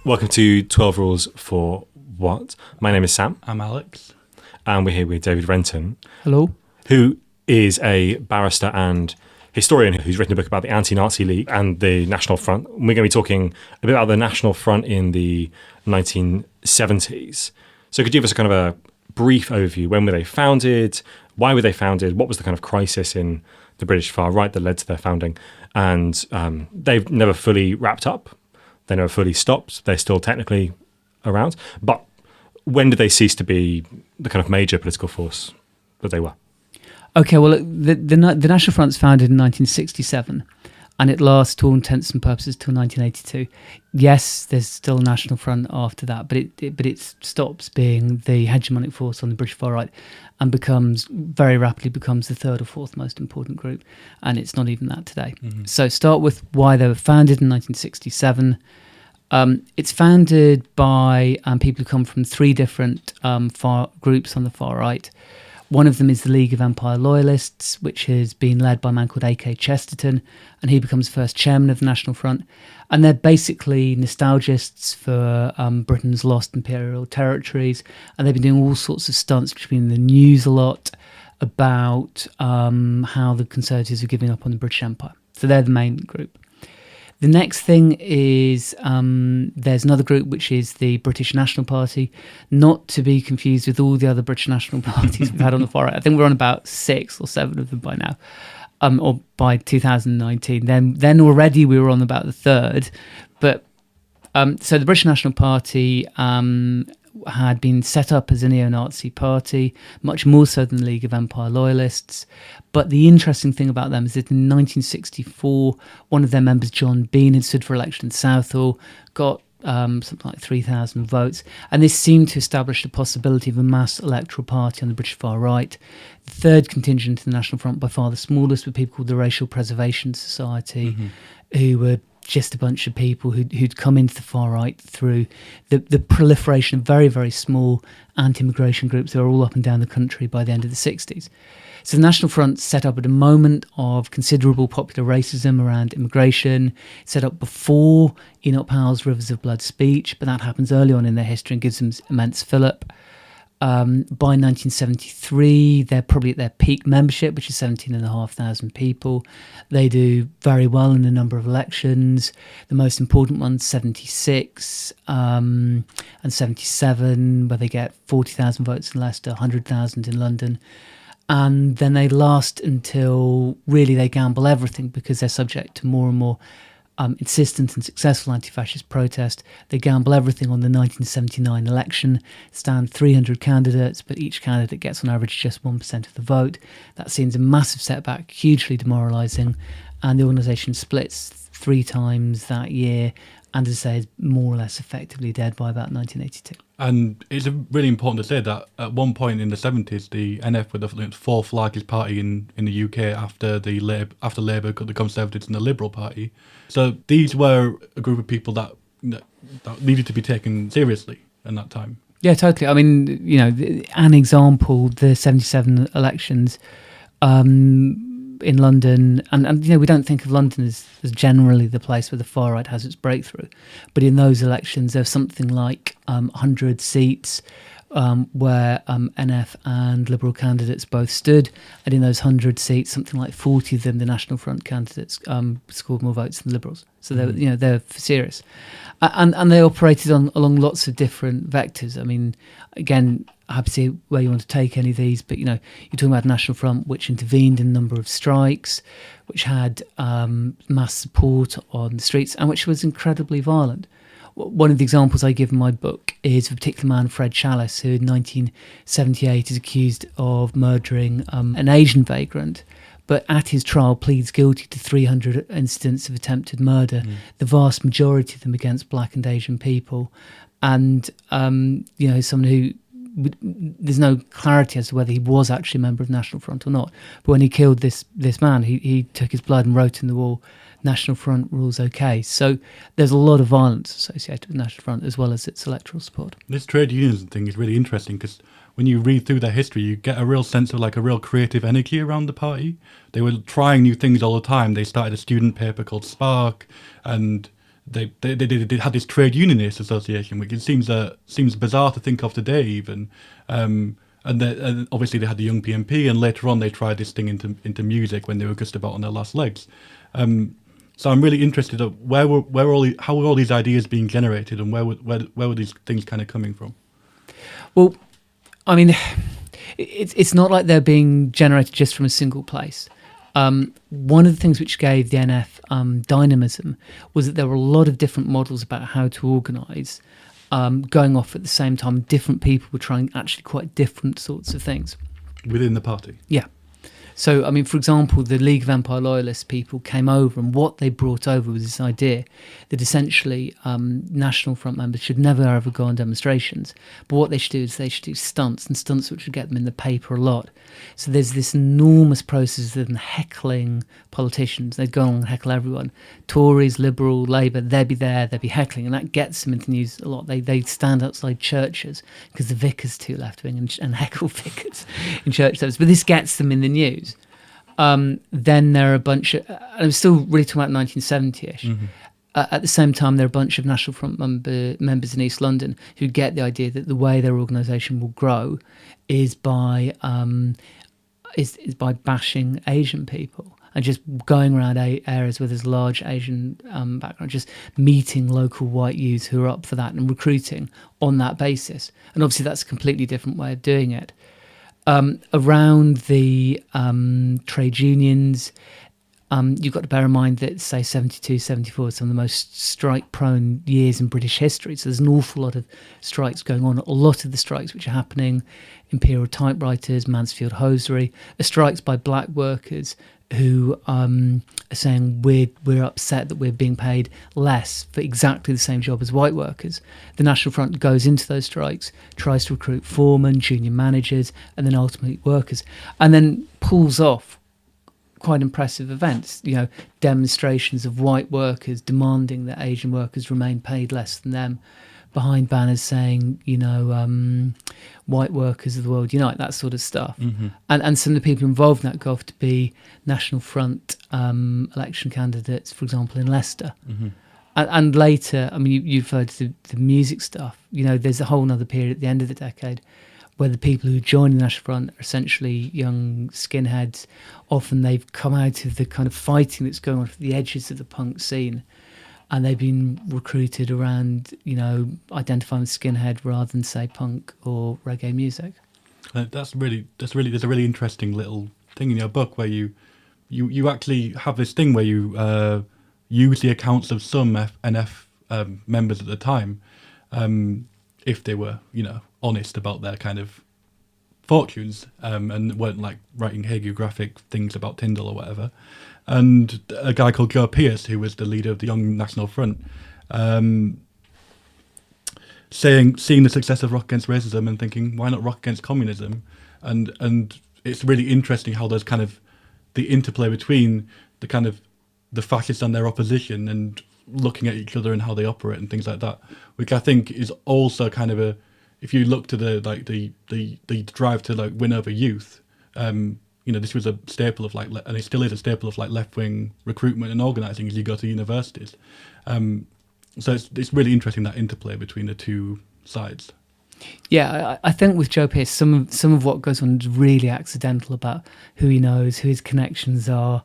Welcome to 12 Rules for What? My name is Sam. I'm Alex. And we're here with David Renton. Hello. Who is a barrister and historian who's written a book about the Anti-Nazi League and the National Front. We're going to be talking a bit about the National Front in the 1970s. So could you give us a kind of a brief overview? When were they founded? Why were they founded? What was the kind of crisis in the British far right that led to their founding? And they've never fully wrapped up. They never fully stopped. They're still technically around. But when did they cease to be the kind of major political force that they were? Okay, well, the National Front's founded in 1967, and it lasts, to all intents and purposes, till 1982. Yes, there's still a National Front after that, but it stops being the hegemonic force on the British far right and very rapidly becomes the third or fourth most important group, and it's not even that today. Mm-hmm. So start with why they were founded in 1967. It's founded by people who come from three different far groups on the far right. One of them is the League of Empire Loyalists, which has been led by a man called A.K. Chesterton, and he becomes first chairman of the National Front. And they're basically nostalgists for Britain's lost imperial territories, and they've been doing all sorts of stunts, which have been in the news a lot, about how the Conservatives are giving up on the British Empire. So they're the main group. The next thing is there's another group, which is the British National Party, not to be confused with all the other British national parties we've had on the far right. I think we're on about 6 or 7 of them by now, or by 2019. Then already we were on about the third. But so the British National Party had been set up as a neo-Nazi party, much more so than the League of Empire Loyalists. But the interesting thing about them is that in 1964, one of their members, John Bean, had stood for election in Southall, got something like 3,000 votes, and this seemed to establish the possibility of a mass electoral party on the British far right. The third contingent in the National Front, by far the smallest, were people called the Racial Preservation Society, who were just a bunch of people who'd come into the far right through the proliferation of very, very small anti-immigration groups that were all up and down the country by the end of the 60s. So the National Front set up at a moment of considerable popular racism around immigration, set up before Enoch Powell's Rivers of Blood speech, but that happens early on in their history and gives them immense fillip. By 1973, they're probably at their peak membership, which is 17,500 people. They do very well in a number of elections. The most important ones, 76 and 77, where they get 40,000 votes in Leicester, 100,000 in London. And then they last until really they gamble everything because they're subject to more and more insistent and successful anti-fascist protest. They gamble everything on the 1979 election, stand 300 candidates, but each candidate gets on average just 1% of the vote. That seems a massive setback, hugely demoralising, and the organisation splits 3 times that year, and as I say, is more or less effectively dead by about 1982. And it's really important to say that at one point in the 70s, the NF were the 4th largest party in the UK after Labour got the Conservatives and the Liberal Party. So these were a group of people that needed to be taken seriously in that time. Yeah, totally. I mean, an example, the 77 elections in London, and we don't think of London as generally the place where the far right has its breakthrough, but in those elections there's something like 100 seats where NF and Liberal candidates both stood, and in those 100 seats, something like 40 of them, the National Front candidates scored more votes than the Liberals. So they're serious, and they operated along lots of different vectors. I mean, again, happy to see where you want to take any of these, but you're talking about National Front, which intervened in a number of strikes, which had mass support on the streets, and which was incredibly violent. One of the examples I give in my book is a particular man, Fred Chalice, who in 1978 is accused of murdering an Asian vagrant, but at his trial pleads guilty to 300 incidents of attempted murder, the vast majority of them against black and Asian people. And, someone who, there's no clarity as to whether he was actually a member of the National Front or not. But when he killed this man, he took his blood and wrote in the wall, National Front rules okay. So there's a lot of violence associated with National Front as well as its electoral support. This trade unions thing is really interesting because when you read through their history, you get a real sense of like a real creative energy around the party. They were trying new things all the time. They started a student paper called Spark, and they had this trade unionist association, which it seems bizarre to think of today even. And obviously they had the Young PMP, and later on they tried this thing into music when they were just about on their last legs. So I'm really interested in how were all these ideas being generated, and where were these things kind of coming from? Well, I mean, it's not like they're being generated just from a single place. One of the things which gave the NF dynamism was that there were a lot of different models about how to organise, going off at the same time. Different people were trying actually quite different sorts of things. Within the party? Yeah. So, I mean, for example, the League of Empire Loyalist people came over, and what they brought over was this idea that essentially National Front members should never ever go on demonstrations. But what they should do is they should do stunts, and stunts which would get them in the paper a lot. So there's this enormous process of them heckling politicians. They'd go on and heckle everyone. Tories, Liberal, Labour, they'd be there, they'd be heckling, and that gets them into the news a lot. They'd stand outside churches because the vicar's too left-wing and heckle vicars in church service. But this gets them in the news. Then there are a bunch of, I'm still really talking about 1970-ish. Mm-hmm. At the same time, there are a bunch of National Front members in East London who get the idea that the way their organisation will grow is by bashing Asian people and just going around areas where there's large Asian background, just meeting local white youths who are up for that and recruiting on that basis. And obviously that's a completely different way of doing it. Around the trade unions, you've got to bear in mind that, say, 72, 74 is some of the most strike-prone years in British history. So there's an awful lot of strikes going on. A lot of the strikes which are happening, Imperial Typewriters, Mansfield Hosiery, are strikes by black workers who are saying we're upset that we're being paid less for exactly the same job as white workers. The National Front goes into those strikes, tries to recruit foremen, junior managers, and then ultimately workers, and then pulls off quite impressive events, demonstrations of white workers demanding that Asian workers remain paid less than them, behind banners saying, white workers of the world unite, that sort of stuff. Mm-hmm. And some of the people involved in that go off to be National Front election candidates, for example, in Leicester. Mm-hmm. And later, I mean, you referred to the music stuff. There's a whole other period at the end of the decade where the people who join the National Front are essentially young skinheads. Often they've come out of the kind of fighting that's going on at the edges of the punk scene, and they've been recruited around, identifying with skinhead rather than, say, punk or reggae music. There's a really interesting little thing in your book where you actually have this thing where you use the accounts of some NF members at the time, if they were, honest about their kind of fortunes, and weren't like writing hagiographic things about Tyndall or whatever. And a guy called Joe Pierce, who was the leader of the Young National Front, seeing the success of Rock Against Racism and thinking, why not Rock Against Communism? And it's really interesting how there's kind of the interplay between the kind of the fascists and their opposition and looking at each other and how they operate and things like that, which I think is also kind of if you look to the drive to win over youth, this was a staple of and it still is a staple of left-wing recruitment and organising as you go to universities. So it's really interesting, that interplay between the two sides. Yeah, I think with Joe Pierce, some of what goes on is really accidental about who he knows, who his connections are.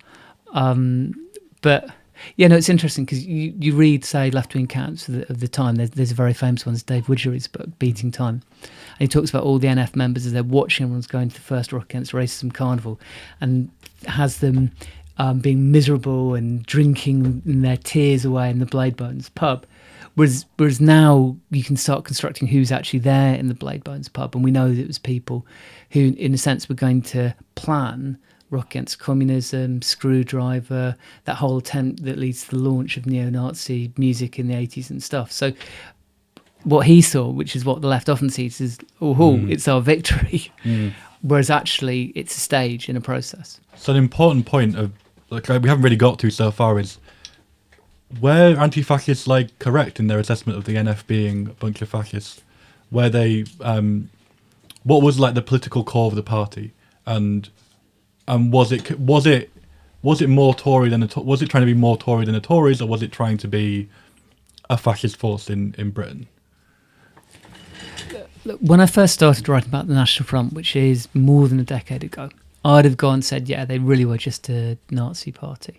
But it's interesting because you read, say, left-wing accounts of the time. There's a very famous one, it's Dave Widgery's book, Beating Time. And he talks about all the NF members as they're watching everyone's going to the first Rock Against Racism carnival, and has them being miserable and drinking their tears away in the Bladebones pub. Whereas now you can start constructing who's actually there in the Bladebones pub, and we know that it was people who, in a sense, were going to plan Rock Against Communism, Screwdriver, that whole attempt that leads to the launch of neo-Nazi music in the 80s and stuff. So what he saw, which is what the left often sees, is, it's our victory. Whereas actually it's a stage in a process. So an important point of we haven't really got to so far is, were anti-fascists correct in their assessment of the NF being a bunch of fascists? Where they, what was the political core of the party, and was it more Tory than was it trying to be more Tory than the Tories, or was it trying to be a fascist force in Britain? Look, when I first started writing about the National Front, which is more than a decade ago, I'd have gone and said, yeah, they really were just a Nazi party.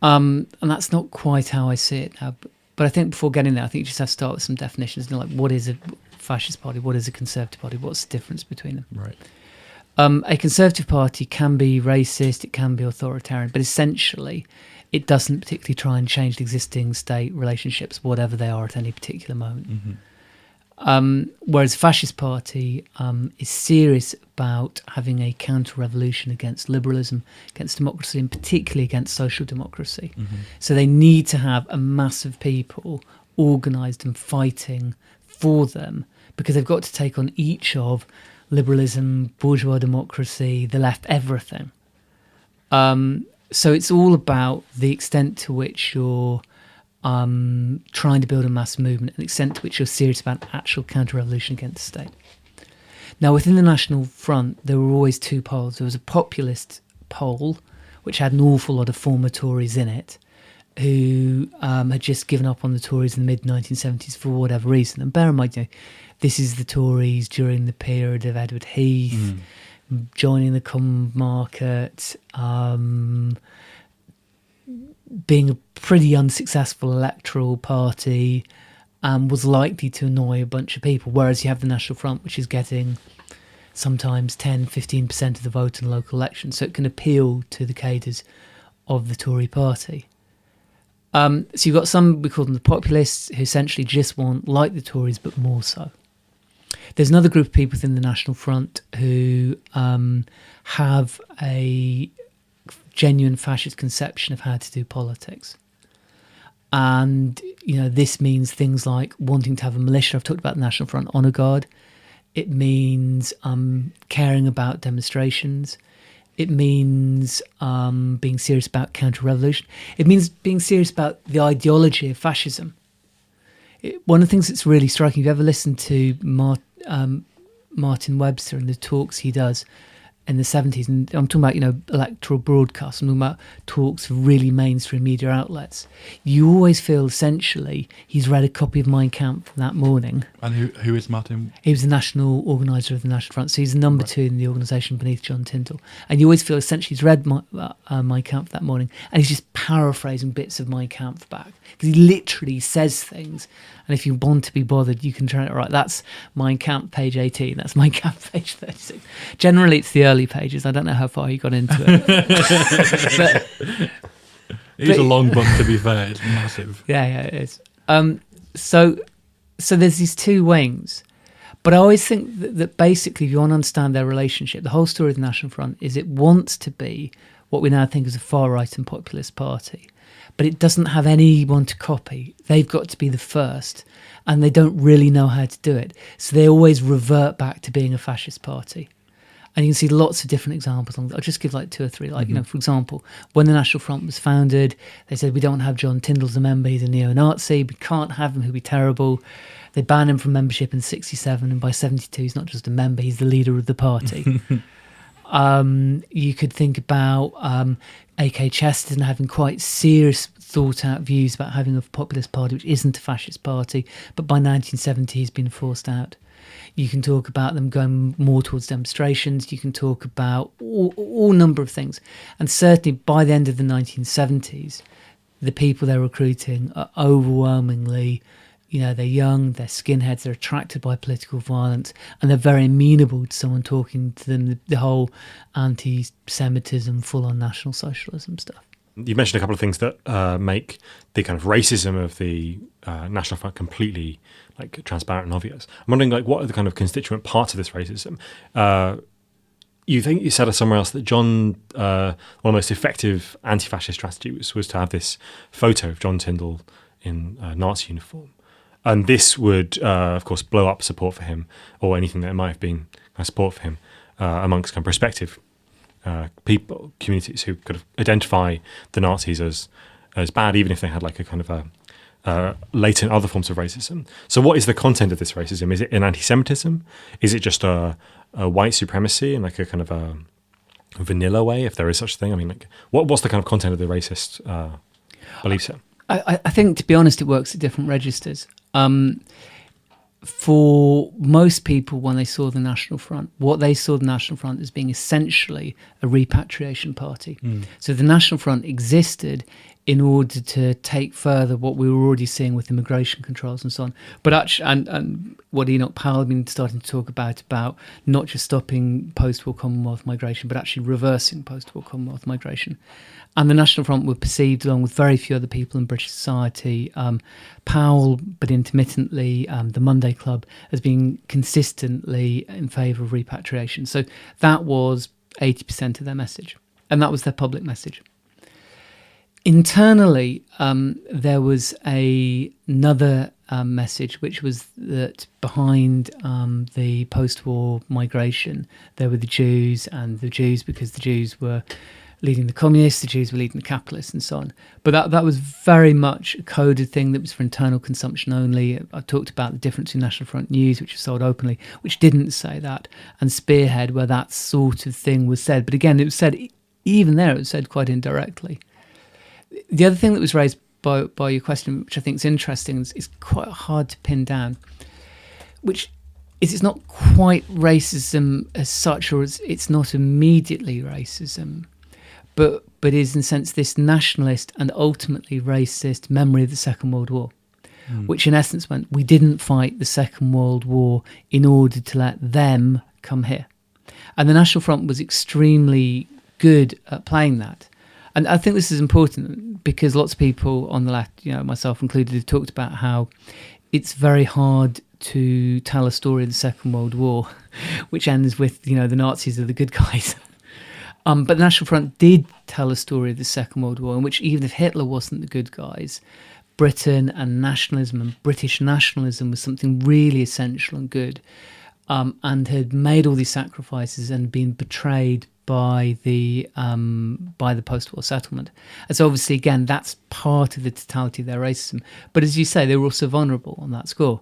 And that's not quite how I see it now. But I think before getting there, I think you just have to start with some definitions. Like, what is a fascist party? What is a conservative party? What's the difference between them? Right. A conservative party can be racist, it can be authoritarian, but essentially it doesn't particularly try and change the existing state relationships, whatever they are at any particular moment. Whereas a fascist party is serious about having a counter-revolution against liberalism, against democracy, and particularly against social democracy. So they need to have a mass of people organised and fighting for them, because they've got to take on each of liberalism, bourgeois democracy, the left, everything. So it's all about the extent to which you're trying to build a mass movement and the extent to which you're serious about actual counter-revolution against the state. Now, within the National Front, there were always two poles. There was a populist pole, which had an awful lot of former Tories in it, who had just given up on the Tories in the mid-1970s for whatever reason. And bear in mind, this is the Tories during the period of Edward Heath, joining the Common Market, being a pretty unsuccessful electoral party, was likely to annoy a bunch of people, whereas you have the National Front, which is getting sometimes 10, 15% of the vote in local elections, so it can appeal to the cadres of the Tory party. So you've got some, we call them the populists, who essentially just want, like the Tories, but more so. There's another group of people within the National Front who have a genuine fascist conception of how to do politics. And, this means things like wanting to have a militia. I've talked about the National Front Honour Guard. It means caring about demonstrations. It means being serious about counter-revolution. It means being serious about the ideology of fascism. One of the things that's really striking, if you ever listen to Martin Webster and the talks he does in the 70s, and I'm talking about, electoral broadcasts, I'm talking about talks for really mainstream media outlets, you always feel essentially he's read a copy of Mein Kampf that morning. And who is Martin? He was the national organiser of the National Front, so he's the number two in the organisation beneath John Tyndall. And you always feel essentially he's read Mein Kampf that morning, and he's just paraphrasing bits of Mein Kampf back, because he literally says things. And if you want to be bothered, you can try it. Right, that's Mein Kampf, page 18. That's Mein Kampf, page 36. Generally, it's the early pages. I don't know how far he got into it. It's a long book, to be fair. It's massive. Yeah, it is. So there's these two wings. But I always think that basically, if you want to understand their relationship, the whole story of the National Front is it wants to be what we now think is a far-right and populist party. But it doesn't have anyone to copy. They've got to be the first, and they don't really know how to do it. So they always revert back to being a fascist party. And you can see lots of different examples. I'll just give like two or three. Like, for example, when the National Front was founded, they said, we don't have John Tyndall as a member. He's a neo-Nazi. We can't have him. He'll be terrible. They banned him from membership in 1967. And by 1972, he's not just a member. He's the leader of the party. You could think about A.K. Chesterton having quite serious, thought-out views about having a populist party which isn't a fascist party, but by 1970 he's been forced out. You can talk about them going more towards demonstrations. You can talk about all number of things. And certainly by the end of the 1970s, the people they're recruiting are overwhelmingly, they're young, they're skinheads, they're attracted by political violence, and they're very amenable to someone talking to them, the whole anti-Semitism, full-on National Socialism stuff. You mentioned a couple of things that make the kind of racism of the National Front completely transparent and obvious. I'm wondering, what are the kind of constituent parts of this racism? You think you said somewhere else that one of the most effective anti-fascist strategies was to have this photo of John Tyndall in a Nazi uniform. And this would, of course, blow up support for him, or anything that might have been support for him amongst kind of prospective people, communities who could identify the Nazis as bad, even if they had a kind of latent other forms of racism. So what is the content of this racism? Is it an anti-Semitism? Is it just a white supremacy in a kind of a vanilla way, if there is such a thing? I mean, what's the kind of content of the racist belief set? I think, to be honest, it works at different registers. For most people, when they saw the National Front, what they saw the National Front as being essentially a repatriation party. So the National Front existed in order to take further what we were already seeing with immigration controls and so on. But actually, and what Enoch Powell had been starting to talk about not just stopping post-war Commonwealth migration, but actually reversing post-war Commonwealth migration. And the National Front were perceived, along with very few other people in British society, Powell, but intermittently, the Monday Club, as being consistently in favour of repatriation. So that was 80% of their message. And that was their public message. Internally, there was another message, which was that behind the post-war migration, there were the Jews, and the Jews, because the Jews were leading the communists, the Jews were leading the capitalists, and so on. But that was very much a coded thing that was for internal consumption only. I talked about the difference in National Front News, which was sold openly, which didn't say that, and Spearhead, where that sort of thing was said. But again, it was said, even there, it was said quite indirectly. The other thing that was raised by your question, which I think is interesting, is quite hard to pin down, which is it's not quite racism as such, or it's not immediately racism, but is in a sense this nationalist and ultimately racist memory of the Second World War, which in essence meant we didn't fight the Second World War in order to let them come here. And the National Front was extremely good at playing that. And I think this is important because lots of people on the left, myself included, have talked about how it's very hard to tell a story of the Second World War which ends with, the Nazis are the good guys. But the National Front did tell a story of the Second World War in which even if Hitler wasn't the good guys, Britain and nationalism and British nationalism was something really essential and good, and had made all these sacrifices and been betrayed by the post-war settlement. And so obviously, again, that's part of the totality of their racism. But as you say, they were also vulnerable on that score.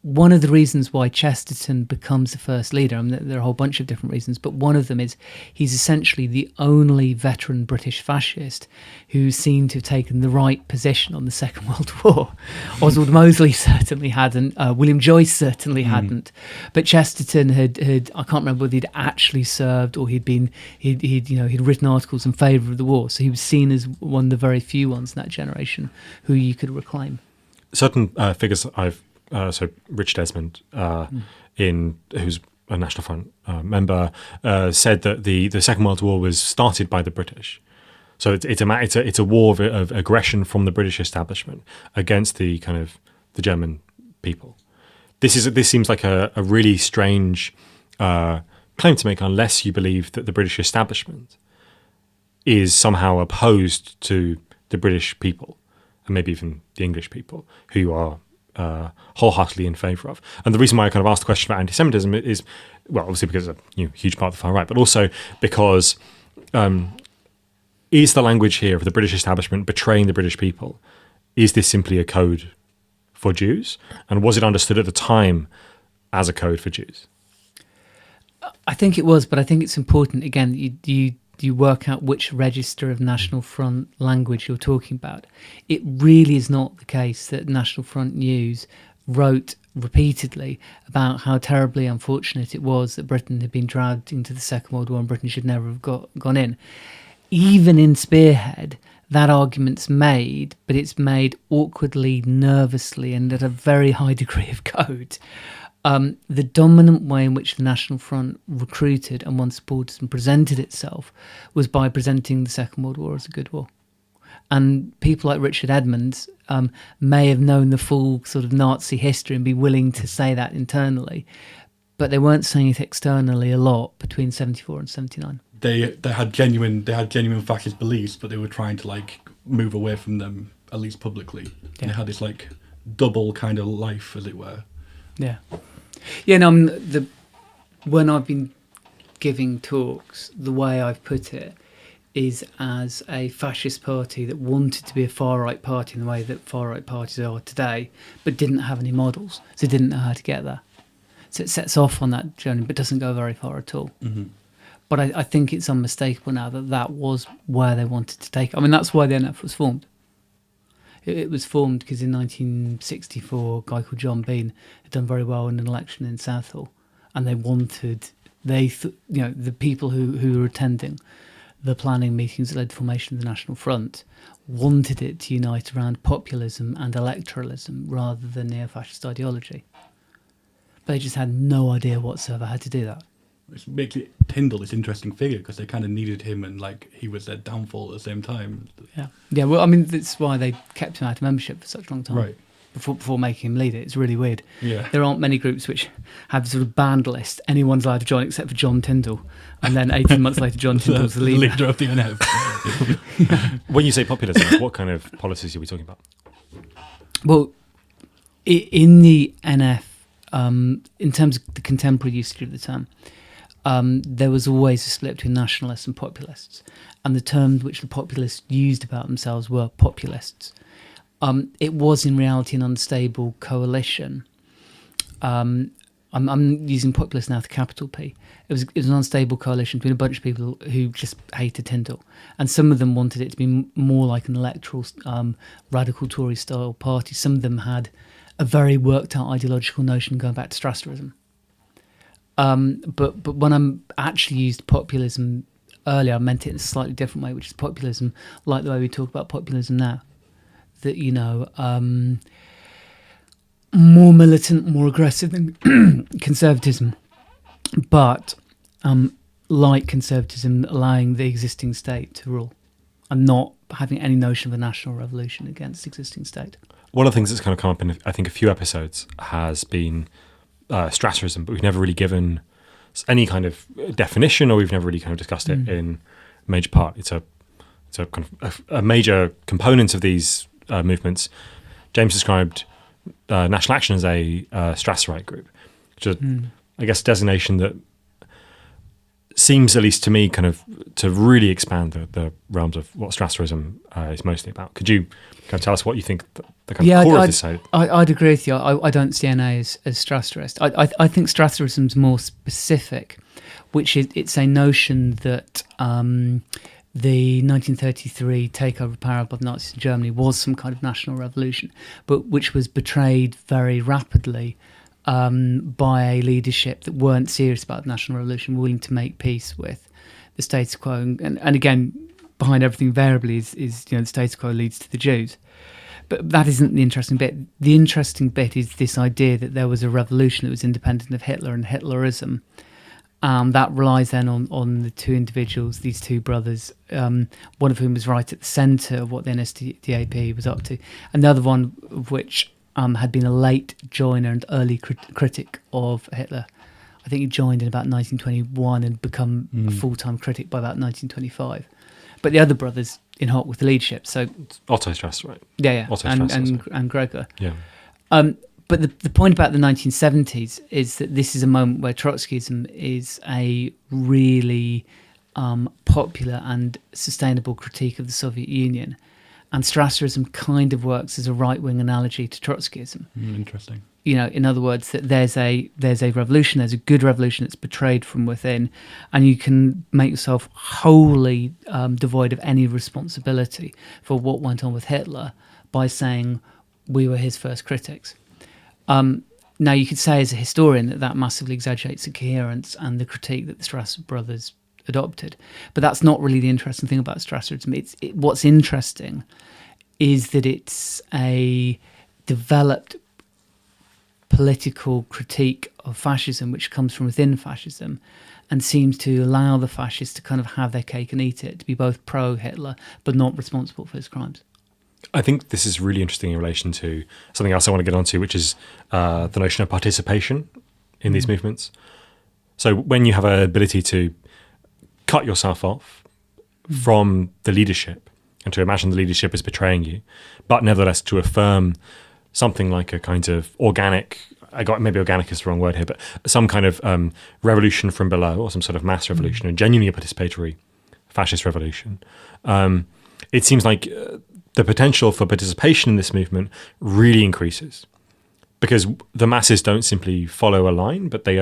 One of the reasons why Chesterton becomes the first leader, there are a whole bunch of different reasons, but one of them is he's essentially the only veteran British fascist who seemed to have taken the right position on the Second World War. Oswald Mosley certainly hadn't, William Joyce certainly hadn't, but Chesterton had I can't remember whether he'd actually served or he'd written articles in favour of the war, so he was seen as one of the very few ones in that generation who you could reclaim. Certain figures so Richard Esmond, who's a National Front member, said that the Second World War was started by the British. So it's a war of aggression from the British establishment against the German people. This seems like a really strange claim to make, unless you believe that the British establishment is somehow opposed to the British people, and maybe even the English people, who you are wholeheartedly in favour of. And the reason why I kind of asked the question about anti-Semitism is, well, obviously because it's a huge part of the far right, but also because is the language here of the British establishment betraying the British people, is this simply a code for Jews? And was it understood at the time as a code for Jews? I think it was, but I think it's important, again, you work out which register of National Front language you're talking about. It really is not the case that National Front News wrote repeatedly about how terribly unfortunate it was that Britain had been dragged into the Second World War and Britain should never have gone in. Even in Spearhead, that argument's made, but it's made awkwardly, nervously, and at a very high degree of code. The dominant way in which the National Front recruited and won supporters and presented itself was by presenting the Second World War as a good war. And people like Richard Edmonds may have known the full sort of Nazi history and be willing to say that internally, but they weren't saying it externally a lot between 74 and 79. They had genuine fascist beliefs, but they were trying to move away from them, at least publicly. Yeah. They had this double kind of life, as it were. Yeah. Yeah, no, when I've been giving talks, the way I've put it is as a fascist party that wanted to be a far-right party in the way that far-right parties are today, but didn't have any models, so didn't know how to get there. So it sets off on that journey, but doesn't go very far at all. Mm-hmm. But I think it's unmistakable now that was where they wanted to take it. I mean, that's why the NF was formed. It was formed because in 1964, a guy called John Bean had done very well in an election in Southall, and the people who were attending the planning meetings that led to the formation of the National Front wanted it to unite around populism and electoralism rather than neo-fascist ideology. But they just had no idea whatsoever how to do that. Which makes Tyndall this interesting figure, because they kind of needed him, and like he was their downfall at the same time. Yeah. Well, I mean, that's why they kept him out of membership for such a long time. Right. Before making him lead it. It's really weird. Yeah. There aren't many groups which have sort of banned list. Anyone's allowed to join except for John Tyndall. And then 18 months later, John Tyndall's the leader. Of the NF. When you say populism, what kind of policies are we talking about? Well, in the NF, in terms of the contemporary usage of the term, there was always a split between nationalists and populists. And the terms which the populists used about themselves were populists. It was in reality an unstable coalition. I'm using populist now with a capital P. It was an unstable coalition between a bunch of people who just hated Tyndall, and some of them wanted it to be more like an electoral radical Tory style party. Some of them had a very worked out ideological notion going back to Strasserism. But when I actually used populism earlier, I meant it in a slightly different way, which is populism like the way we talk about populism now. That, more militant, more aggressive than conservatism, but like conservatism, allowing the existing state to rule and not having any notion of a national revolution against the existing state. One of the things that's kind of come up in, I think, a few episodes has been Strasserism, but we've never really given any kind of definition, or we've never really kind of discussed it in major part. It's a kind of a major component of these movements. James described National Action as a Strasserite group, which is, I guess, a designation that seems, at least to me, kind of to really expand the realms of what Strasserism is mostly about. Could you kind of tell us what you think the kind of core of this side? I'd agree with you. I don't see NA as Strasserist. I think Strasserism's more specific, which is it's a notion that the 1933 takeover of power by the Nazis in Germany was some kind of national revolution, but which was betrayed very rapidly by a leadership that weren't serious about the national revolution, willing to make peace with the status quo. And again, behind everything variably is the status quo leads to the Jews. But that isn't the interesting bit. The interesting bit is this idea that there was a revolution that was independent of Hitler and Hitlerism. That relies then on the two individuals, these two brothers, one of whom was right at the centre of what the NSDAP was up to, and the other one of which had been a late joiner and early critic of Hitler. I think he joined in about 1921 and become a full-time critic by about 1925. But the other brothers in hot with the leadership. So Otto Strasser, right? Yeah, Otto and Strasser, and Gregor. Yeah. But the point about the 1970s is that this is a moment where Trotskyism is a really popular and sustainable critique of the Soviet Union. And Strasserism kind of works as a right-wing analogy to Trotskyism. Interesting. In other words, that there's a revolution, there's a good revolution that's betrayed from within, and you can make yourself wholly devoid of any responsibility for what went on with Hitler by saying we were his first critics. Now, you could say as a historian that massively exaggerates the coherence and the critique that the Strasser brothers adopted. But that's not really the interesting thing about Strasserism. What's interesting is that it's a developed political critique of fascism which comes from within fascism and seems to allow the fascists to kind of have their cake and eat it, to be both pro-Hitler but not responsible for his crimes. I think this is really interesting in relation to something else I want to get onto, which is the notion of participation in these movements. So when you have an ability to cut yourself off from the leadership and to imagine the leadership is betraying you, but nevertheless to affirm something like a kind of organic, maybe organic is the wrong word here, but some kind of revolution from below, or some sort of mass revolution, and genuinely a participatory fascist revolution. It seems like the potential for participation in this movement really increases, because the masses don't simply follow a line, but they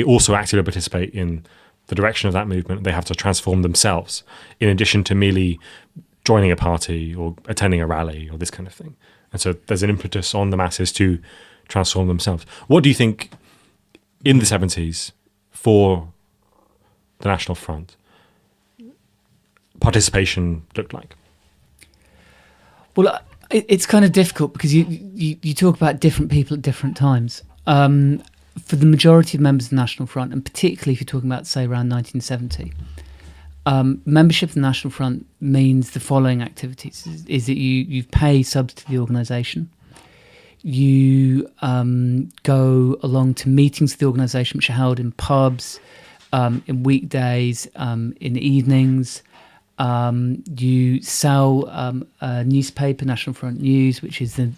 also actively participate in the direction of that movement. They have to transform themselves, in addition to merely joining a party or attending a rally or this kind of thing. And so there's an impetus on the masses to transform themselves. What do you think in the 70s for the National Front participation looked like? Well, it's kind of difficult because you talk about different people at different times. For the majority of members of the National Front, and particularly if you're talking about, say, around 1970, membership of the National Front means the following activities: is that you pay subs to the organisation, you go along to meetings of the organisation which are held in pubs, in weekdays, in evenings. You sell a newspaper, National Front News, which is the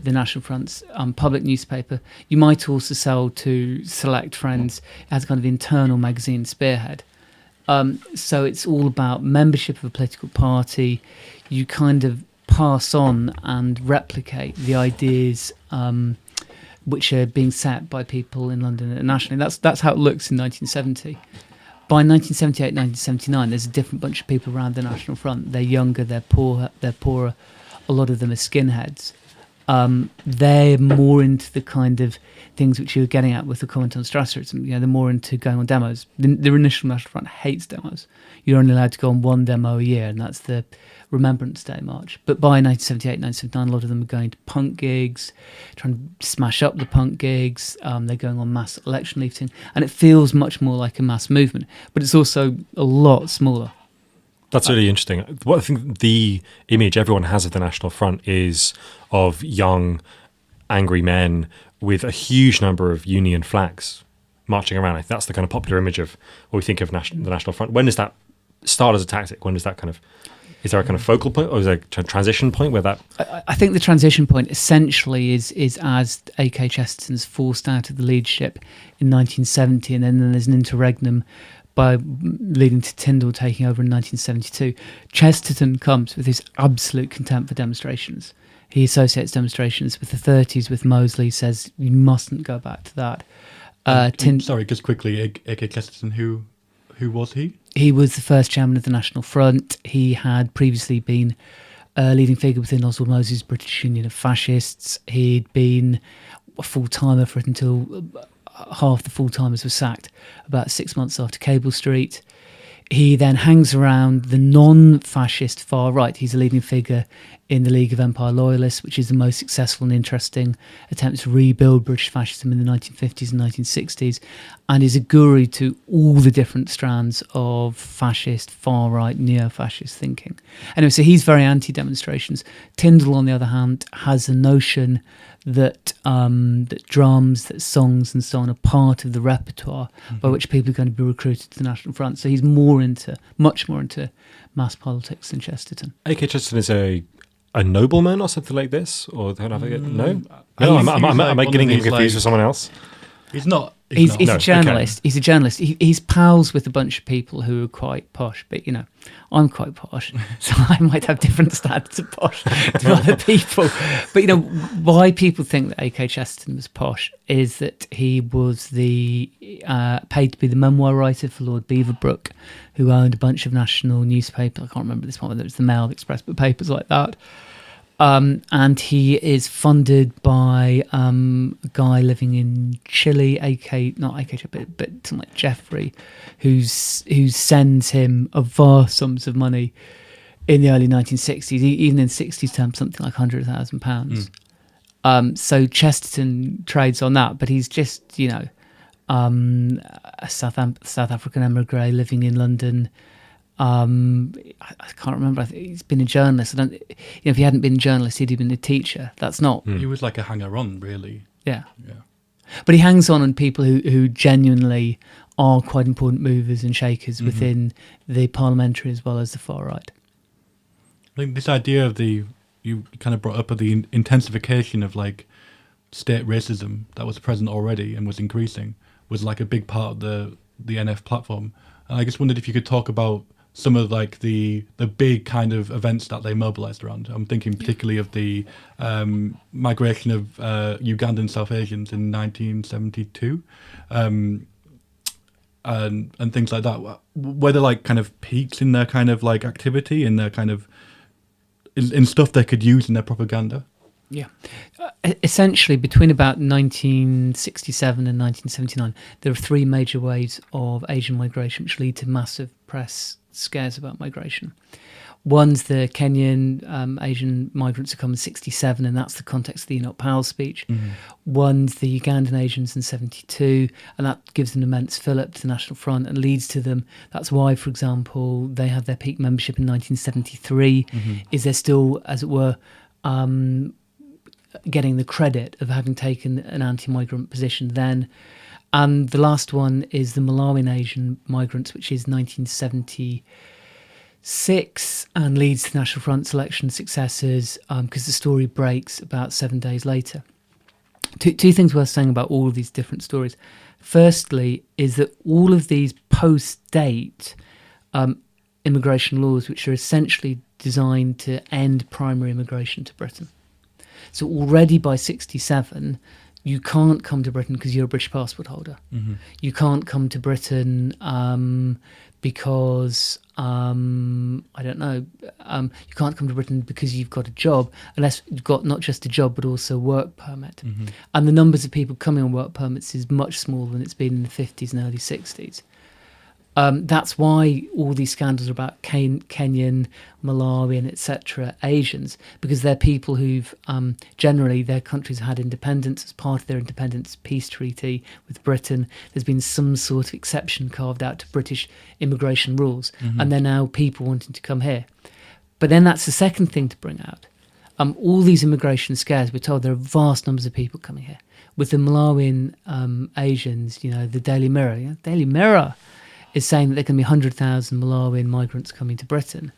National Front's public newspaper. You might also sell to select friends as a kind of internal magazine, Spearhead. So it's all about membership of a political party. You kind of pass on and replicate the ideas which are being set by people in London and nationally. That's how it looks in 1970. By 1978, 1979, there's a different bunch of people around the National Front. They're younger, they're poorer. A lot of them are skinheads. They're more into the kind of things which you were getting at with the comment on Strasserism. They're more into going on demos. The initial National Front hates demos. You're only allowed to go on one demo a year, and that's the Remembrance Day March. But by 1978, 1979, a lot of them are going to punk gigs, trying to smash up the punk gigs. They're going on mass election leafleting, and it feels much more like a mass movement. But it's also a lot smaller. That's really interesting. What I think the image everyone has of the National Front is of young, angry men with a huge number of union flags marching around. I think that's the kind of popular image of what we think of the National Front. When does that start as a tactic? When does that kind of... Is there a kind of focal point, or is there a transition point where that... I think the transition point essentially is as A.K. Chesterton's forced out of the leadership in 1970, and then there's an interregnum leading to Tyndall taking over in 1972. Chesterton comes with his absolute contempt for demonstrations. He associates demonstrations with the 30s, with Mosley, says you mustn't go back to that. Sorry, just quickly, A.K. Chesterton, who was he? He was the first chairman of the National Front. He had previously been a leading figure within Oswald Mosley's British Union of Fascists. He'd been a full-timer for it until half the full-timers were sacked about 6 months after Cable Street. He then hangs around the non-fascist far right. He's a leading figure in the League of Empire Loyalists, which is the most successful and interesting attempt to rebuild British fascism in the 1950s and 1960s, and is a guru to all the different strands of fascist, far right, neo-fascist thinking. Anyway, so he's very anti-demonstrations. Tyndall, on the other hand, has a notion that that drums, that songs and so on are part of the repertoire by which people are going to be recruited to the National Front. So he's much more into mass politics than Chesterton. A.K. Chesterton is a nobleman or something like this? Or no? Am I getting him confused with someone else? He's not. He's a journalist. Okay. He's a journalist. He's pals with a bunch of people who are quite posh, but I'm quite posh, so I might have different standards of posh to other people. But why people think that A.K. Chesterton was posh is that he was paid to be the memoir writer for Lord Beaverbrook, who owned a bunch of national newspapers. I can't remember this one, whether it was the Mail, the Express, but papers like that. And he is funded by a guy living in Chile, not A.K. but something like Jeffrey, who sends him a vast sums of money in the early 1960s, even in 60s terms, something like £100,000. So Chesterton trades on that, but he's just, a South African emigre living in London. I can't remember. I think he's been a journalist. If he hadn't been a journalist, he'd have been a teacher. That's not. He was like a hanger-on, really. Yeah. But he hangs on people who genuinely are quite important movers and shakers within the parliamentary as well as the far right. I think this idea of you kind of brought up of the intensification of like state racism that was present already and was increasing was like a big part of the NF platform. And I just wondered if you could talk about some of like the big kind of events that they mobilized around. I'm thinking particularly of the migration of Ugandan South Asians in 1972. and things like that, were there like kind of peaks in their kind of like activity, in their kind of in stuff they could use in their propaganda? Yeah. Essentially, between about 1967 and 1979, there are three major waves of Asian migration which lead to massive press scares about migration. One's the Kenyan Asian migrants who come in 67, and that's the context of the Enoch Powell speech. Mm-hmm. One's the Ugandan Asians in 72, and that gives an immense fill-up to the National Front and leads to them. That's why, for example, they have their peak membership in 1973. Mm-hmm. Is they're still, as it were, getting the credit of having taken an anti-migrant position then. And the last one is the Malawian Asian migrants, which is 1976, and leads to the National Front's election successes, because the story breaks about 7 days later. Two things worth saying about all of these different stories. Firstly, is that all of these post-date immigration laws, which are essentially designed to end primary immigration to Britain. So already by 67, you can't come to Britain because you're a British passport holder. Mm-hmm. You can't come to Britain because, I don't know, you can't come to Britain because you've got a job, unless you've got not just a job, but also a work permit. Mm-hmm. And the numbers of people coming on work permits is much smaller than it's been in the 50s and early 60s. That's why all these scandals are about Kenyan, Malawian, etc. Asians, because they're people who've generally their countries had independence. As part of their independence peace treaty with Britain, there's been some sort of exception carved out to British immigration rules, and they're now people wanting to come here. But then that's the second thing to bring out. All these immigration scares, we're told there are vast numbers of people coming here. With the Malawian Asians, the Daily Mirror is saying that there can be 100,000 Malawian migrants coming to Britain.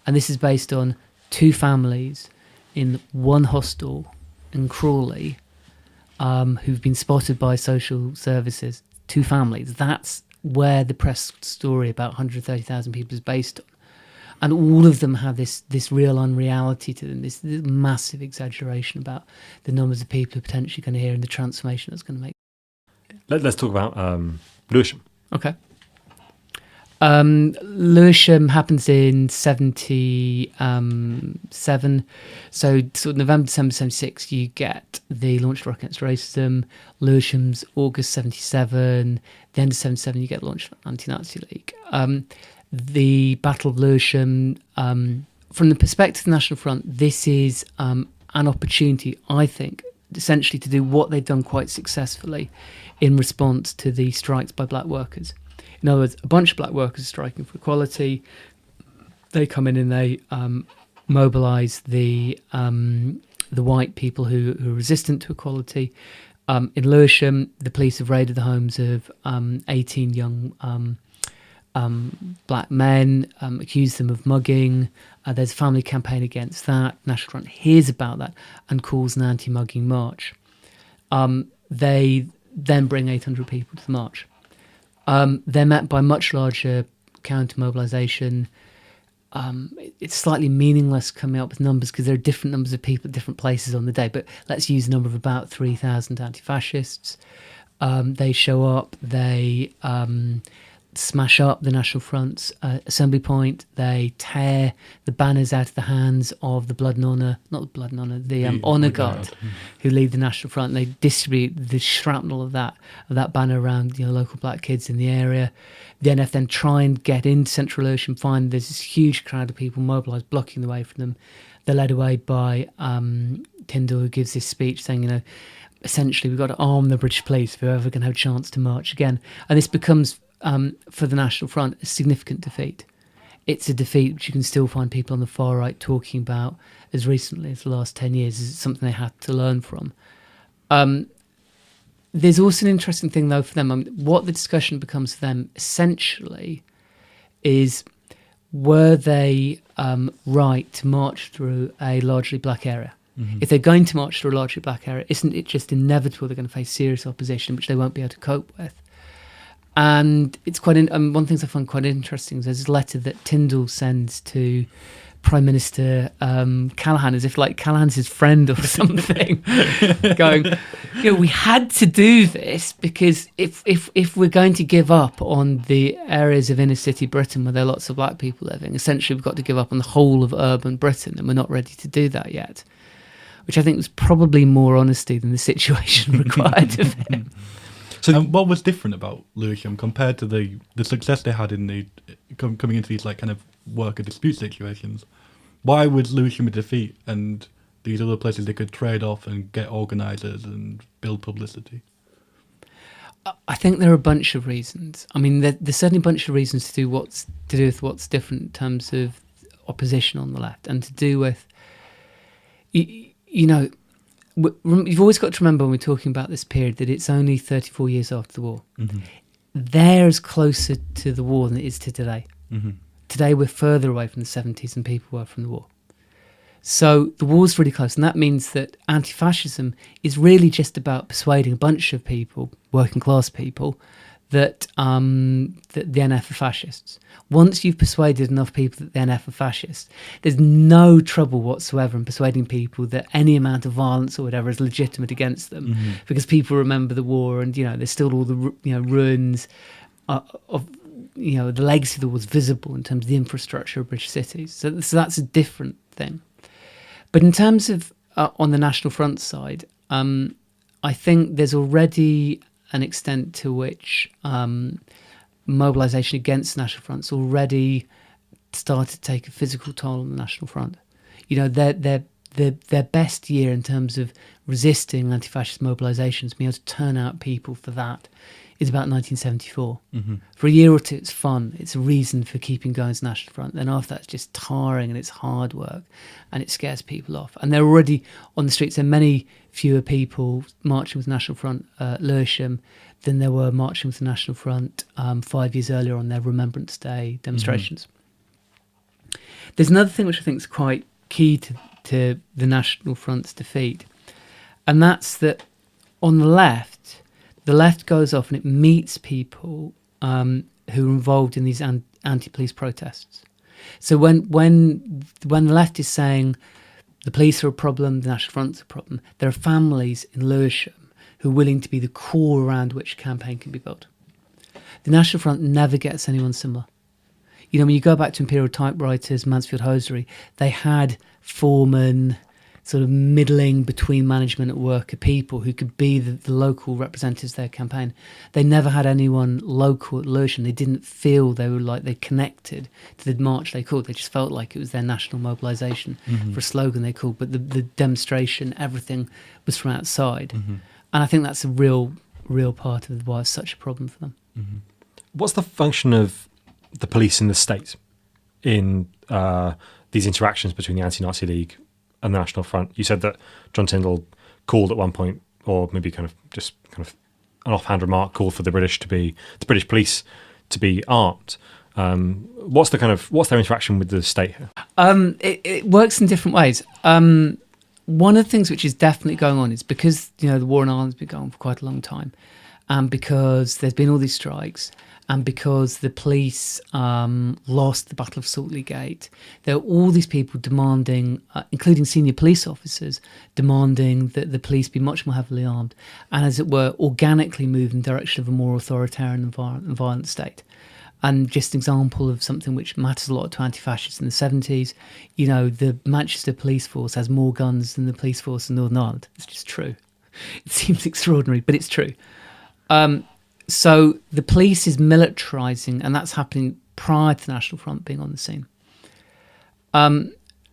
And this is based on two families in one hostel in Crawley who've been spotted by social services. Two families. That's where the press story about 130,000 people is based on. And all of them have this real unreality to them, this massive exaggeration about the numbers of people who are potentially going to hear and the transformation that's going to make. Let's talk about Lewisham. Okay. Lewisham happens in 77. So sort of November, December 76, you get the launch of Rock Against Racism. Lewisham's August 77. The end of 77, you get the launch of Anti-Nazi League. The Battle of Lewisham, from the perspective of the National Front, this is an opportunity, I think, essentially to do what they've done quite successfully in response to the strikes by black workers. In other words, a bunch of black workers striking for equality. They come in and they mobilise the white people who are resistant to equality. In Lewisham, the police have raided the homes of 18 young black men, accused them of mugging. There's a family campaign against that. National Front hears about that and calls an anti-mugging march. They then bring 800 people to the march. They're met by much larger counter-mobilisation. It's slightly meaningless coming up with numbers because there are different numbers of people at different places on the day, but let's use a number of about 3,000 anti-fascists. They show up, they smash up the National Front's assembly point, they tear the banners out of the hands of the the honour guard who lead the National Front. They distribute the shrapnel of that banner around local black kids in the area. The NF then try and get into Central Lewisham, find there's this huge crowd of people mobilised, blocking the way from them. They're led away by Tyndall, who gives this speech saying, essentially we've got to arm the British police if we're ever going to have a chance to march again. And this becomes for the National Front, a significant defeat. It's a defeat which you can still find people on the far right talking about as recently as the last 10 years. It's something they had to learn from. There's also an interesting thing, though, for them. What the discussion becomes for them, essentially, is were they right to march through a largely black area? Mm-hmm. If they're going to march through a largely black area, isn't it just inevitable they're going to face serious opposition, which they won't be able to cope with? And it's quite one of the things I find quite interesting is there's a letter that Tyndall sends to Prime Minister Callaghan, as if like Callaghan's his friend or something, going, we had to do this because if we're going to give up on the areas of inner city Britain where there are lots of black people living, essentially we've got to give up on the whole of urban Britain, and we're not ready to do that yet. Which I think was probably more honesty than the situation required of him. So, what was different about Lewisham compared to the success they had in the coming into these like kind of worker dispute situations? Why was Lewisham a defeat, and these other places they could trade off and get organisers and build publicity? I think there are a bunch of reasons. I mean, there's certainly a bunch of reasons to do with what's different in terms of opposition on the left, and to do with, you've always got to remember when we're talking about this period that it's only 34 years after the war. Mm-hmm. They're as closer to the war than it is to today. Mm-hmm. Today we're further away from the 70s than people were from the war. So the war's really close, and that means that anti-fascism is really just about persuading a bunch of people, working class people, that the NF are fascists. Once you've persuaded enough people that the NF are fascists, there's no trouble whatsoever in persuading people that any amount of violence or whatever is legitimate against them, because people remember the war, and there's still all the ruins of the legacy of the war was visible in terms of the infrastructure of British cities. So that's a different thing. But in terms of on the National Front side, I think there's already an extent to which mobilisation against the National Front's already started to take a physical toll on the National Front. Their best year in terms of resisting anti-fascist mobilisations, being able to turn out people for that, is about 1974. Mm-hmm. For a year or two, it's fun. It's a reason for keeping going as National Front. Then after that, it's just tiring and it's hard work and it scares people off. And they're already on the streets. There are many fewer people marching with National Front Lewisham than there were marching with the National Front 5 years earlier on their Remembrance Day demonstrations. Mm-hmm. There's another thing which I think is quite key to the National Front's defeat, and that's that on the left goes off and it meets people who are involved in these anti-police protests. So when the left is saying the police are a problem, the National Front's a problem, there are families in Lewisham who are willing to be the core around which a campaign can be built. The National Front never gets anyone similar. When you go back to Imperial Typewriters, Mansfield Hosiery, they had foremen, sort of middling between management and worker people who could be the local representatives of their campaign. They never had anyone local at Lewisham. They didn't feel they connected to the march they called. They just felt like it was their national mobilisation for a slogan they called. But the demonstration, everything was from outside. Mm-hmm. And I think that's a real part of why it's such a problem for them. Mm-hmm. What's the function of the police in the state in these interactions between the Anti-Nazi League and the National Front? You said that John Tyndall called at one point, or maybe kind of an offhand remark, called for the British police to be armed. What's their interaction with the state here? It works in different ways. One of the things which is definitely going on is because the war in Ireland's been going on for quite a long time, and because there's been all these strikes, and because the police lost the Battle of Saltley Gate, there are all these people demanding, including senior police officers, demanding that the police be much more heavily armed and, as it were, organically move in the direction of a more authoritarian and violent state. And just an example of something which matters a lot to anti-fascists in the 70s, the Manchester police force has more guns than the police force in Northern Ireland. It's just true. It seems extraordinary, but it's true. So the police is militarising, and that's happening prior to the National Front being on the scene.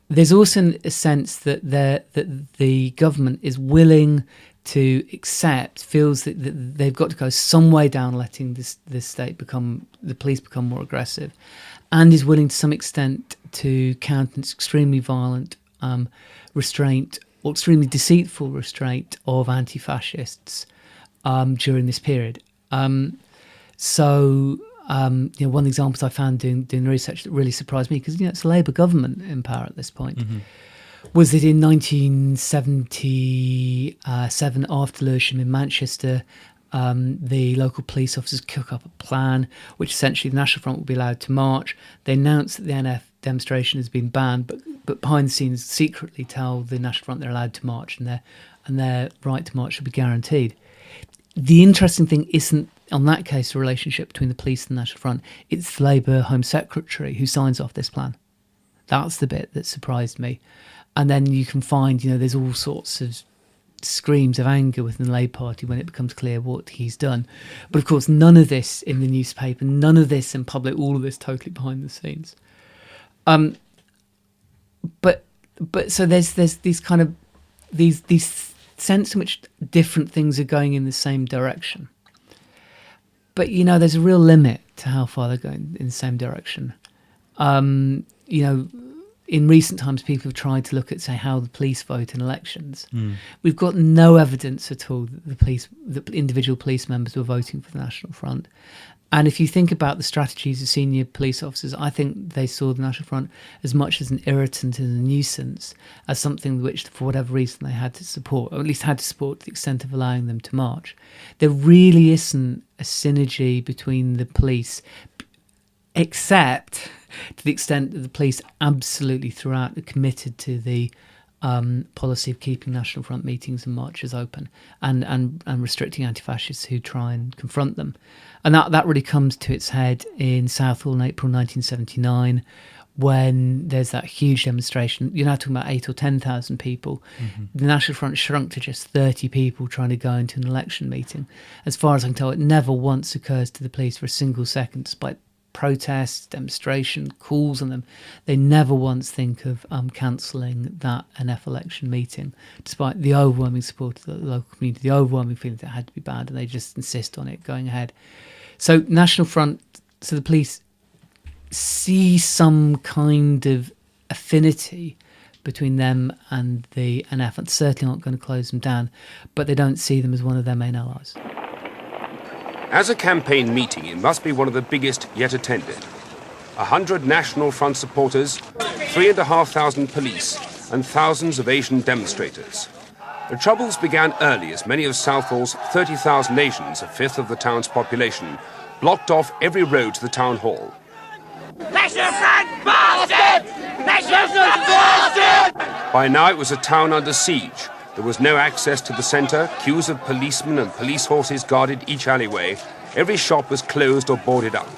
There's also a sense that the government is willing to feels that they've got to go some way down letting the police become more aggressive, and is willing to some extent to countenance extremely violent restraint or extremely deceitful restraint of anti-fascists during this period. One of the examples I found doing the research that really surprised me, because it's a Labour government in power at this point, was that in 1977, after Lewisham in Manchester, the local police officers cook up a plan which essentially the National Front would be allowed to march. They announced that the NF demonstration has been banned, but behind the scenes secretly tell the National Front they're allowed to march and their right to march should be guaranteed. The interesting thing isn't, on that case, the relationship between the police and the National Front. It's the Labour Home Secretary who signs off this plan. That's the bit that surprised me. And then you can find, there's all sorts of screams of anger within the Labour Party when it becomes clear what he's done. But of course, none of this in the newspaper, none of this in public, all of this totally behind the scenes. But so there's these kind of these sense in which different things are going in the same direction. But there's a real limit to how far they're going in the same direction. In recent times, people have tried to look at, say, how the police vote in elections. We've got no evidence at all that the individual police members were voting for the National Front. And if you think about the strategies of senior police officers, I think they saw the National Front as much as an irritant and a nuisance, as something which, for whatever reason, they had to support, or at least had to support to the extent of allowing them to march. There really isn't a synergy between the police, except to the extent that the police absolutely throughout are committed to the policy of keeping National Front meetings and marches open and restricting anti-fascists who try and confront them. And that really comes to its head in Southall in April 1979, when there's that huge demonstration. You're now talking about 8,000 or 10,000 people. Mm-hmm. The National Front shrunk to just 30 people trying to go into an election meeting. As far as I can tell, it never once occurs to the police for a single second, despite protests, demonstration, calls on them. They never once think of cancelling that NF election meeting, despite the overwhelming support of the local community, the overwhelming feeling that it had to be banned, and they just insist on it going ahead. So National Front, so the police see some kind of affinity between them and the NF, and certainly aren't going to close them down, but they don't see them as one of their main allies. As a campaign meeting, it must be one of the biggest yet attended. 100 National Front supporters, 3,500 police, and thousands of Asian demonstrators. The troubles began early as many of Southall's 30,000 Asians, a fifth of the town's population, blocked off every road to the town hall. National Front, bastard! National Front, bastard! By now it was a town under siege. There was no access to the centre, queues of policemen and police horses guarded each alleyway. Every shop was closed or boarded up.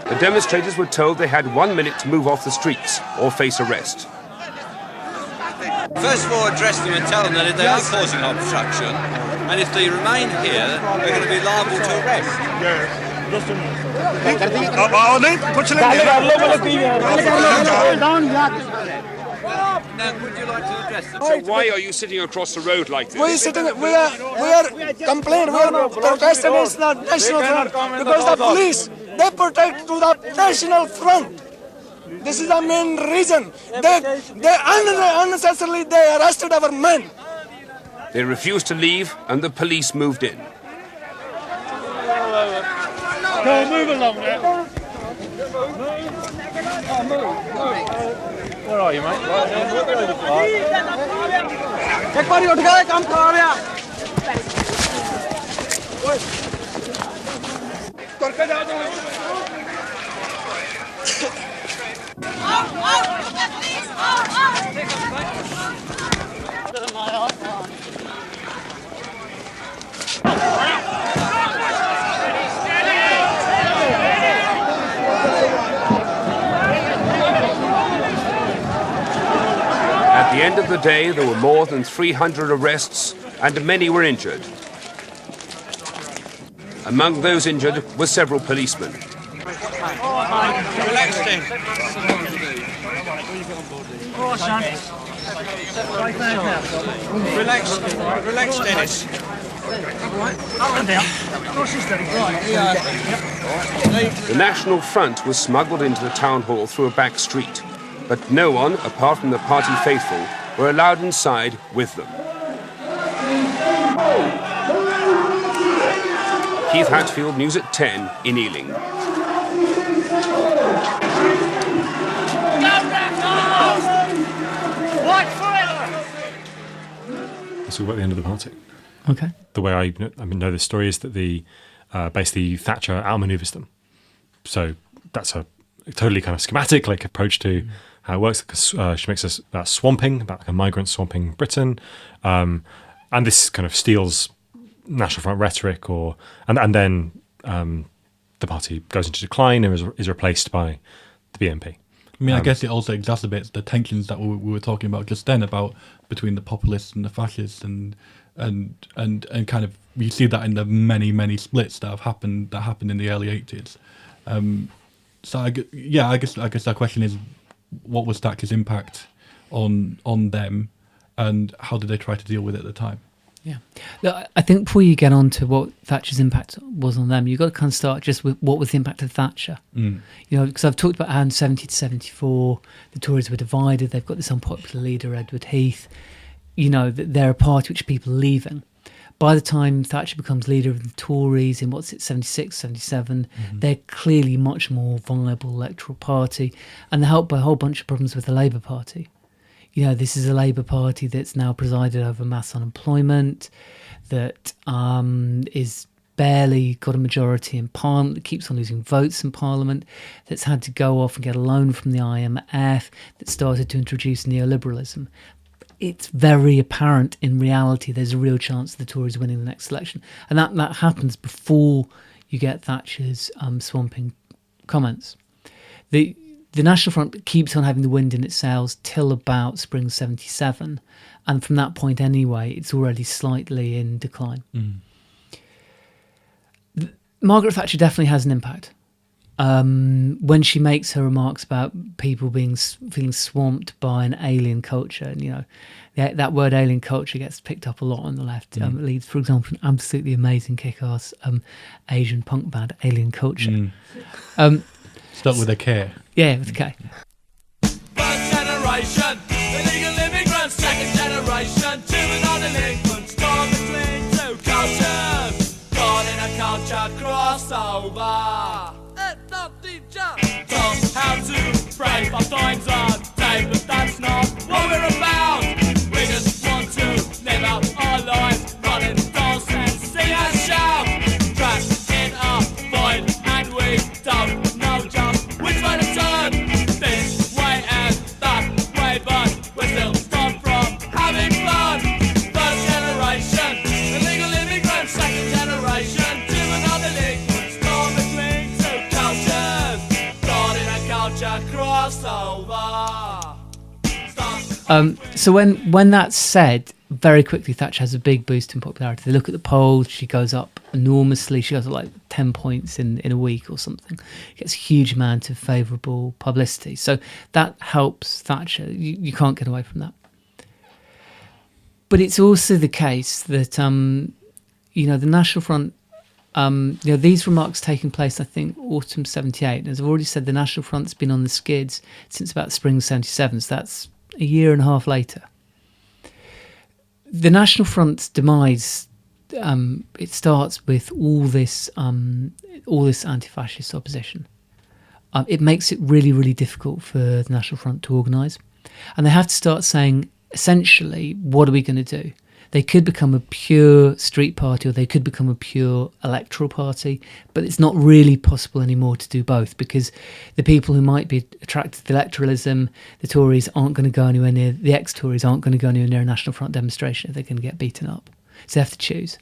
The demonstrators were told they had 1 minute to move off the streets or face arrest. First of all, address them and tell them that if they are causing obstruction, and if they remain here, they're going to be liable to arrest. Now, would you like to address them? So why are you sitting across the road like this? We are complaining, we are protesting against the National Front because the police, they protect to the National Front. This is the main reason. They unnecessarily they arrested our men. They refused to leave and the police moved in. Go, move along now. Where are you, mate? At the end of the day, there were more than 300 arrests and many were injured. Among those injured were several policemen. Relax, then. Relax, Dennis. The National Front was smuggled into the town hall through a back street, but no one, apart from the party faithful, were allowed inside with them. Keith Hatfield, News at 10 in Ealing. Let's talk about the end of the party. Okay. The way I know the story is that basically Thatcher outmaneuvers them. So that's a totally kind of schematic like approach to how it works. She makes us about swamping, about like a migrant swamping Britain, and this kind of steals National Front rhetoric, and then the party goes into decline and is replaced by the BNP. I mean, I guess it also exacerbates the tensions that we were talking about just then about between the populists and the fascists, and kind of you see that in the many splits that happened in the early 80s. So I guess that question is, what was Thatcher's impact on them, and how did they try to deal with it at the time? Yeah, look, I think before you get on to what Thatcher's impact was on them, you've got to kind of start just with what was the impact of Thatcher. You know, because I've talked about how in 70 to 74 the Tories were divided. They've got this unpopular leader, Edward Heath. You know, they're a party which people are leaving. By the time Thatcher becomes leader of the Tories in 76, 77, they're clearly much more viable electoral party, and they're helped by a whole bunch of problems with the Labour Party. You know, this is a Labour Party that's now presided over mass unemployment, that is barely got a majority in Parliament, that keeps on losing votes in Parliament, that's had to go off and get a loan from the IMF, that started to introduce neoliberalism. It's very apparent in reality there's a real chance of the Tories winning the next election. And that happens before you get Thatcher's swamping comments. The National Front keeps on having the wind in its sails till about spring 77. And from that point anyway, it's already slightly in decline. Margaret Thatcher definitely has an impact. When she makes her remarks about people feeling swamped by an alien culture, and you know, that word alien culture gets picked up a lot on the left. It leads, for example, an absolutely amazing kick-ass Asian punk band, Alien Culture. Start with a K. Yeah, with a K. First generation, illegal immigrants, second generation, juvenile delinquents, torn between two cultures, caught in a culture crossover. Taught how to pray for times are day, but that's not what we're about. We just want to live out our lives, run in dance and sing and shout. Trapped in a void and we don't know just which way to turn. This way and that way, but we're still stopped from having fun. First generation, illegal immigrants, second generation, juvenile delinquents, torn between two cultures, caught in a culture crossover. So when that's said, very quickly Thatcher has a big boost in popularity. They look at the polls, she goes up enormously. She goes up like 10 points in a week or something. Gets a huge amount of favourable publicity. So that helps Thatcher. You can't get away from that. But it's also the case that, you know, the National Front, you know, these remarks taking place, I think, autumn 78. As I've already said, the National Front's been on the skids since about spring 77. So that's a year and a half later. The National Front's demise, it starts with all this anti-fascist opposition. It makes it really, really difficult for the National Front to organise. And they have to start saying, essentially, what are we going to do? They could become a pure street party, or they could become a pure electoral party, but it's not really possible anymore to do both, because the people who might be attracted to electoralism, the Tories aren't going to go anywhere near, the ex-Tories aren't going to go anywhere near a National Front demonstration if they're going to get beaten up. So they have to choose.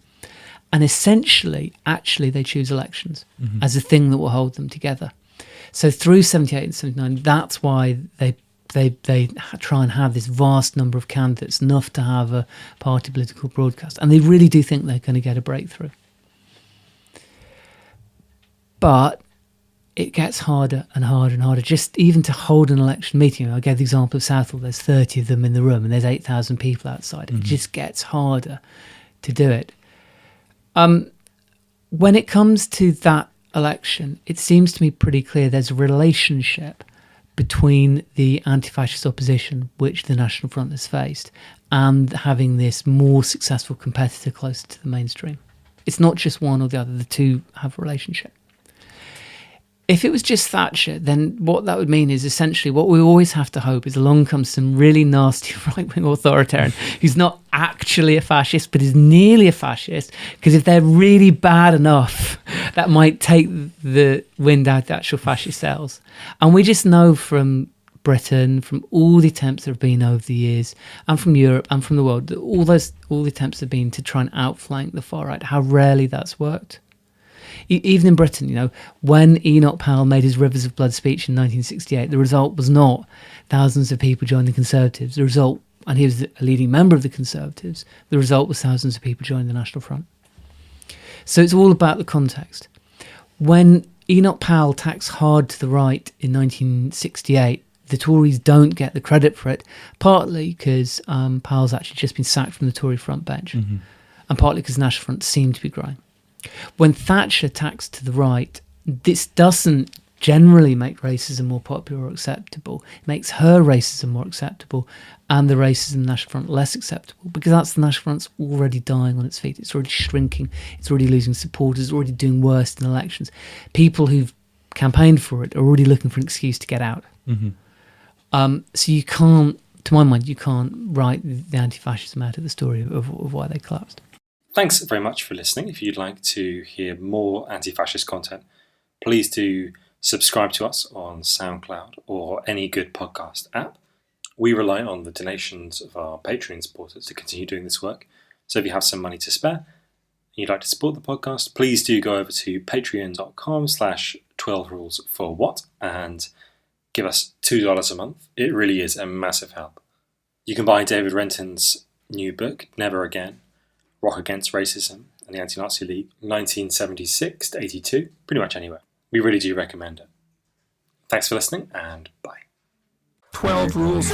And essentially, actually, they choose elections as a thing that will hold them together. So through 78 and 79, that's why they try and have this vast number of candidates, enough to have a party political broadcast. And they really do think they're going to get a breakthrough. But it gets harder and harder and harder, just even to hold an election meeting. I gave the example of Southall. There's 30 of them in the room and there's 8,000 people outside. It just gets harder to do it. When it comes to that election, it seems to me pretty clear there's a relationship between the anti-fascist opposition, which the National Front has faced, and having this more successful competitor closer to the mainstream. It's not just one or the other. The two have a relationship. If it was just Thatcher, then what that would mean is essentially what we always have to hope is along comes some really nasty right-wing authoritarian who's not actually a fascist, but is nearly a fascist, because if they're really bad enough, that might take the wind out of the actual fascist cells. And we just know from Britain, from all the attempts that have been over the years, and from Europe and from the world, that all the attempts have been to try and outflank the far right, how rarely that's worked. Even in Britain, when Enoch Powell made his Rivers of Blood speech in 1968, the result was not thousands of people joining the Conservatives. The result, and he was a leading member of the Conservatives, the result was thousands of people joining the National Front. So it's all about the context. When Enoch Powell attacks hard to the right in 1968, the Tories don't get the credit for it, partly because Powell's actually just been sacked from the Tory front bench, and partly because the National Front seemed to be growing. When Thatcher attacks to the right, this doesn't generally make racism more popular or acceptable. It makes her racism more acceptable and the racism in the National Front less acceptable, because that's the National Front's already dying on its feet. It's already shrinking. It's already losing supporters. It's already doing worse in elections. People who've campaigned for it are already looking for an excuse to get out. So you can't, to my mind, you can't write the anti-fascism out of the story of why they collapsed. Thanks very much for listening. If you'd like to hear more anti-fascist content, please do subscribe to us on SoundCloud or any good podcast app. We rely on the donations of our Patreon supporters to continue doing this work. So if you have some money to spare and you'd like to support the podcast, please do go over to patreon.com/12rules for what and give us $2 a month. It really is a massive help. You can buy David Renton's new book, Never Again, Rock Against Racism and the Anti-Nazi League, 1976 to 82, pretty much anywhere. We really do recommend it. Thanks for listening, and bye. 12 Rules.